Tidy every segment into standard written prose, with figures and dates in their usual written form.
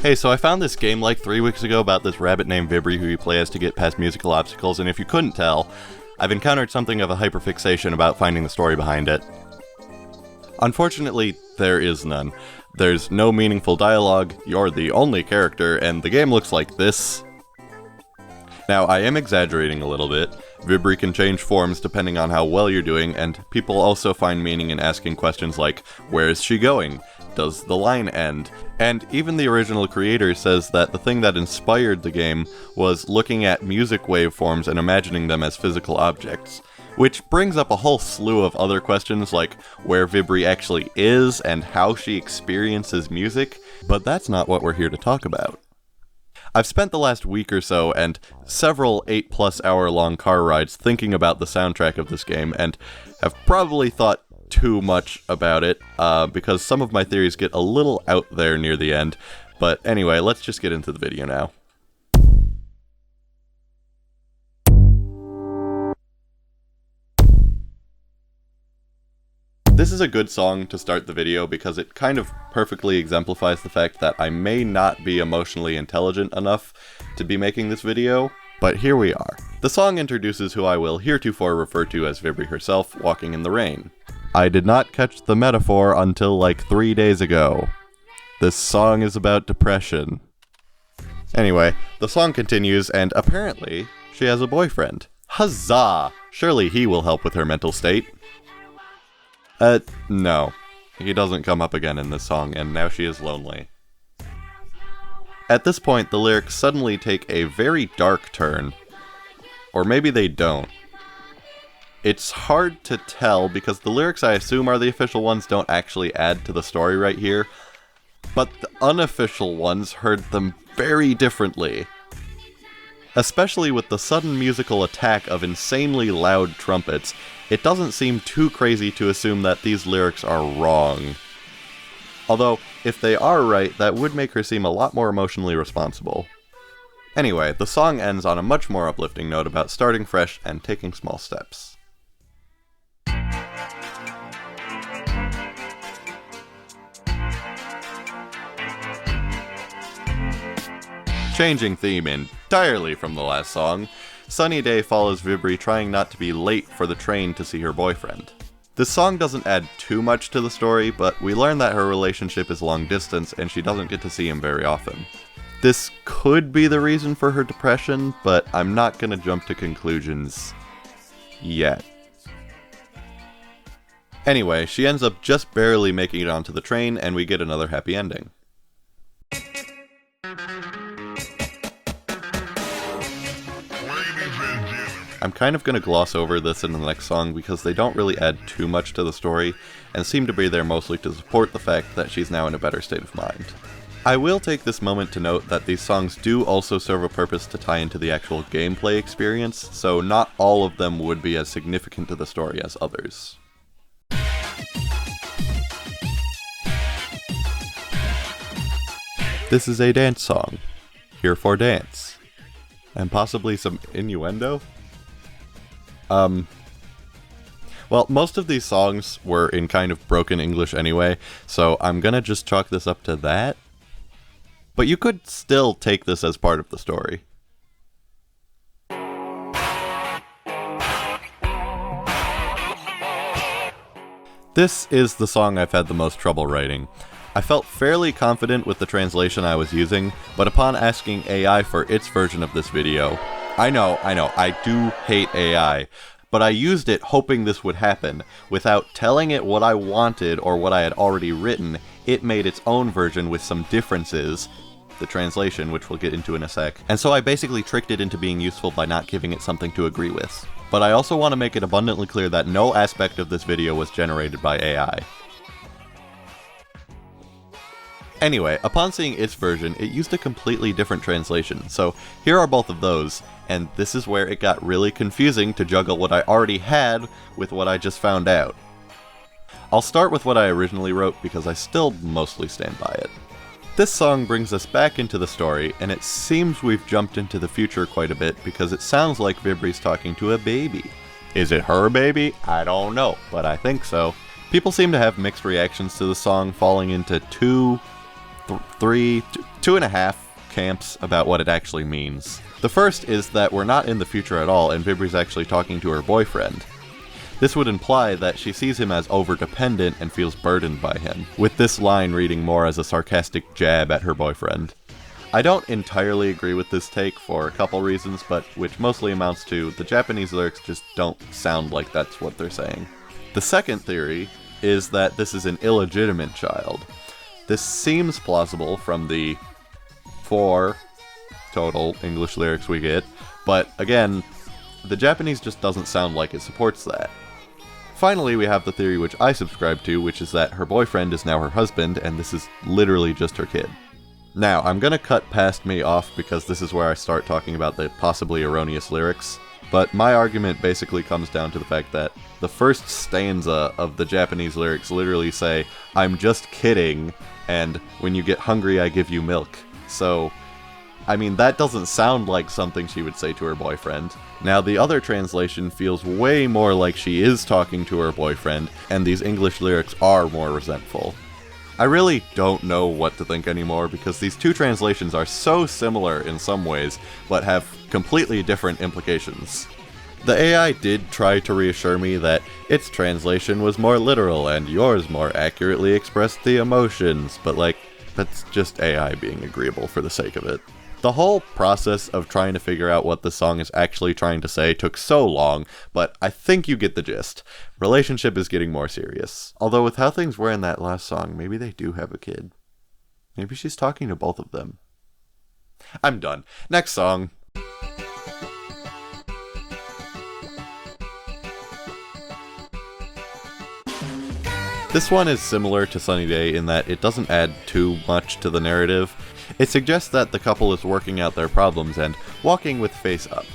Hey, so I found this game like 3 weeks ago about this rabbit named Vib-Ribbon who you play as to get past musical obstacles, and if you couldn't tell, I've encountered something of a hyperfixation about finding the story behind it. Unfortunately, there is none. There's no meaningful dialogue, you're the only character, and the game looks like this. Now, I am exaggerating a little bit. Vib-Ribbon can change forms depending on how well you're doing, and people also find meaning in asking questions like, where is she going? Does the line end? And even the original creator says that the thing that inspired the game was looking at music waveforms and imagining them as physical objects. Which brings up a whole slew of other questions like where Vib-Ribbon actually is and how she experiences music, but that's not what we're here to talk about. I've spent the last week or so and several 8+ hour long car rides thinking about the soundtrack of this game and have probably thought too much about it, because some of my theories get a little out there near the end. But anyway, let's just get into the video now. This is a good song to start the video because it kind of perfectly exemplifies the fact that I may not be emotionally intelligent enough to be making this video, but here we are. The song introduces who I will heretofore refer to as Vib-Ribbon herself walking in the rain. I did not catch the metaphor until like 3 days ago. This song is about depression. Anyway, the song continues, and apparently, she has a boyfriend. Huzzah! Surely he will help with her mental state. No. He doesn't come up again in this song, and now she is lonely. At this point, the lyrics suddenly take a very dark turn. Or maybe they don't. It's hard to tell because the lyrics I assume are the official ones don't actually add to the story right here, but the unofficial ones heard them very differently. Especially with the sudden musical attack of insanely loud trumpets, it doesn't seem too crazy to assume that these lyrics are wrong. Although, if they are right, that would make her seem a lot more emotionally responsible. Anyway, the song ends on a much more uplifting note about starting fresh and taking small steps. Changing theme entirely from the last song, Sunny Day follows Vib-Ribbon trying not to be late for the train to see her boyfriend. This song doesn't add too much to the story, but we learn that her relationship is long distance and she doesn't get to see him very often. This could be the reason for her depression, but I'm not gonna jump to conclusions yet. Anyway, she ends up just barely making it onto the train and we get another happy ending. I'm kind of going to gloss over this in the next song because they don't really add too much to the story and seem to be there mostly to support the fact that she's now in a better state of mind. I will take this moment to note that these songs do also serve a purpose to tie into the actual gameplay experience, so not all of them would be as significant to the story as others. This is a dance song. Here for dance. And possibly some innuendo? Well, most of these songs were in kind of broken English anyway, so I'm gonna just chalk this up to that. But you could still take this as part of the story. This is the song I've had the most trouble writing. I felt fairly confident with the translation I was using, but upon asking AI for its version of this video, I know, I do hate AI, but I used it hoping this would happen. Without telling it what I wanted or what I had already written, it made its own version with some differences, the translation, which we'll get into in a sec, and so I basically tricked it into being useful by not giving it something to agree with. But I also want to make it abundantly clear that no aspect of this video was generated by AI. Anyway, upon seeing its version, it used a completely different translation, so here are both of those, and this is where it got really confusing to juggle what I already had with what I just found out. I'll start with what I originally wrote because I still mostly stand by it. This song brings us back into the story, and it seems we've jumped into the future quite a bit because it sounds like Vib-Ribbon's talking to a baby. Is it her baby? I don't know, but I think so. People seem to have mixed reactions to the song falling into two two and a half camps about what it actually means. The first is that we're not in the future at all, and Vib-Ri's actually talking to her boyfriend. This would imply that she sees him as over-dependent and feels burdened by him, with this line reading more as a sarcastic jab at her boyfriend. I don't entirely agree with this take for a couple reasons, but which mostly amounts to the Japanese lyrics just don't sound like that's what they're saying. The second theory is that this is an illegitimate child. This seems plausible from the 4 total English lyrics we get, but again, the Japanese just doesn't sound like it supports that. Finally, we have the theory which I subscribe to, which is that her boyfriend is now her husband, and this is literally just her kid. Now, I'm gonna cut past me off because this is where I start talking about the possibly erroneous lyrics, but my argument basically comes down to the fact that the first stanza of the Japanese lyrics literally say, "I'm just kidding," and "when you get hungry I give you milk." So, I mean, that doesn't sound like something she would say to her boyfriend. Now, the other translation feels way more like she is talking to her boyfriend, and these English lyrics are more resentful. I really don't know what to think anymore, because these two translations are so similar in some ways, but have completely different implications. The AI did try to reassure me that its translation was more literal and yours more accurately expressed the emotions, but that's just AI being agreeable for the sake of it. The whole process of trying to figure out what the song is actually trying to say took so long, but I think you get the gist. Relationship is getting more serious. Although with how things were in that last song, maybe they do have a kid. Maybe she's talking to both of them. I'm done. Next song. This one is similar to Sunny Day in that it doesn't add too much to the narrative. It suggests that the couple is working out their problems and walking with face up.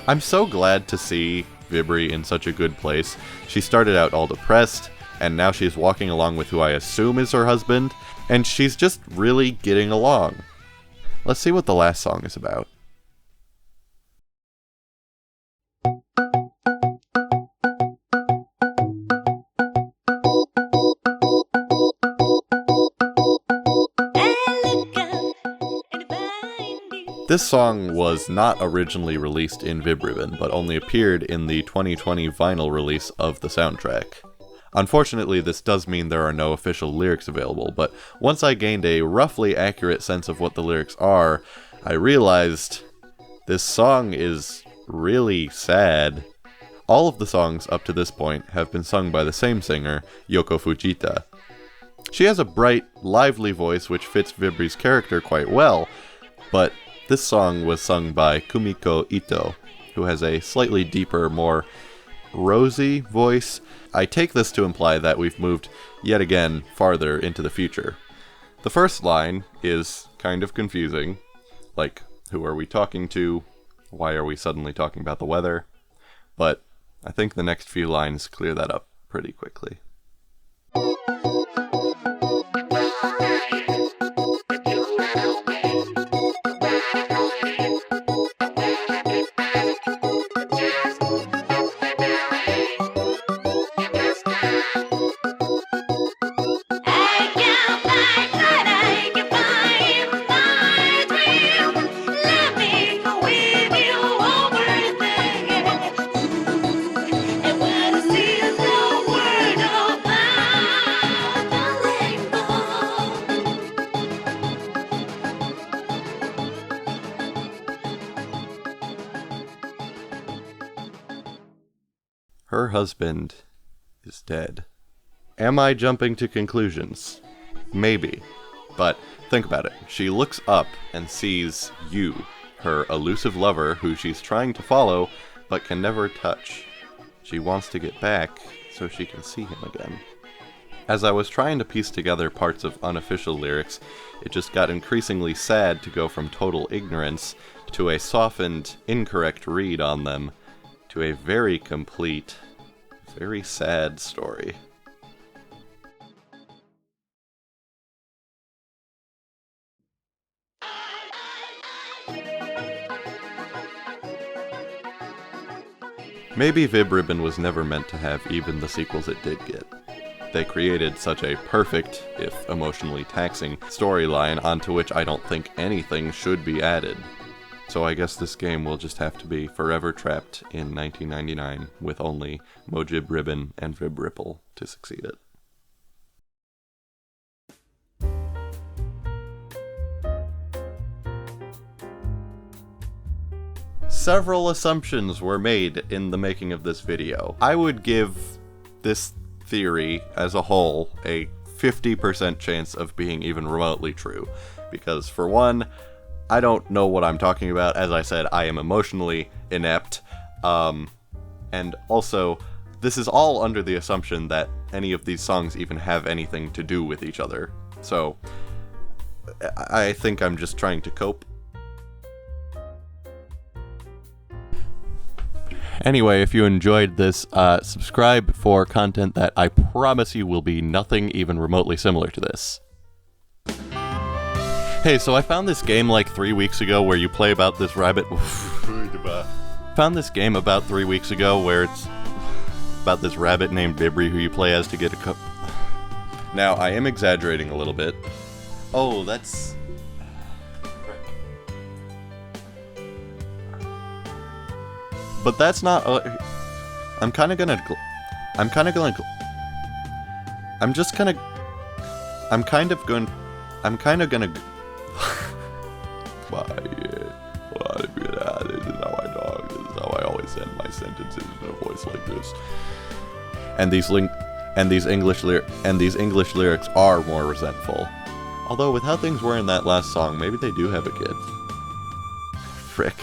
I'm so glad to see Vib-Ri in such a good place. She started out all depressed, and now she's walking along with who I assume is her husband, and she's just really getting along. Let's see what the last song is about. This song was not originally released in Vib-Ribbon, but only appeared in the 2020 vinyl release of the soundtrack. Unfortunately, this does mean there are no official lyrics available, but once I gained a roughly accurate sense of what the lyrics are, I realized this song is really sad. All of the songs up to this point have been sung by the same singer, Yoko Fujita. She has a bright, lively voice which fits Vib-Ri's character quite well, but this song was sung by Kumiko Ito, who has a slightly deeper, more rosy voice. I take this to imply that we've moved, yet again, farther into the future. The first line is kind of confusing, like, who are we talking to? Why are we suddenly talking about the weather? But I think the next few lines clear that up pretty quickly. Her husband is dead. Am I jumping to conclusions? Maybe. But think about it. She looks up and sees you, her elusive lover who she's trying to follow but can never touch. She wants to get back so she can see him again. As I was trying to piece together parts of unofficial lyrics, it just got increasingly sad to go from total ignorance to a softened, incorrect read on them, to a very complete, very sad story. Maybe Vib-Ribbon was never meant to have even the sequels it did get. they created such a perfect, if emotionally taxing, storyline onto which I don't think anything should be added. So I guess this game will just have to be forever trapped in 1999 with only Vib-Ribbon and Vib-Ripple to succeed it. Several assumptions were made in the making of this video. I would give this theory as a whole a 50% chance of being even remotely true, because for one, I don't know what I'm talking about. As I said, I am emotionally inept, and also, this is all under the assumption that any of these songs even have anything to do with each other. So, I think I'm just trying to cope. Anyway, if you enjoyed this, subscribe for content that I promise you will be nothing even remotely similar to this. Hey, so I found this game like 3 weeks ago where you play about this rabbit. Found this game about 3 weeks ago where it's about this rabbit named Bibri who you play as to get a cup. Now, I am exaggerating a little bit. Oh, that's... But that's not... I'm kind of gonna... I'm kind of going... I'm just kind of... I'm kind of going... I'm kind of gonna... This is how I talk. This is how I always end my sentences in a voice like this. And these English lyrics are more resentful. Although with how things were in that last song, maybe they do have a kid. Frick.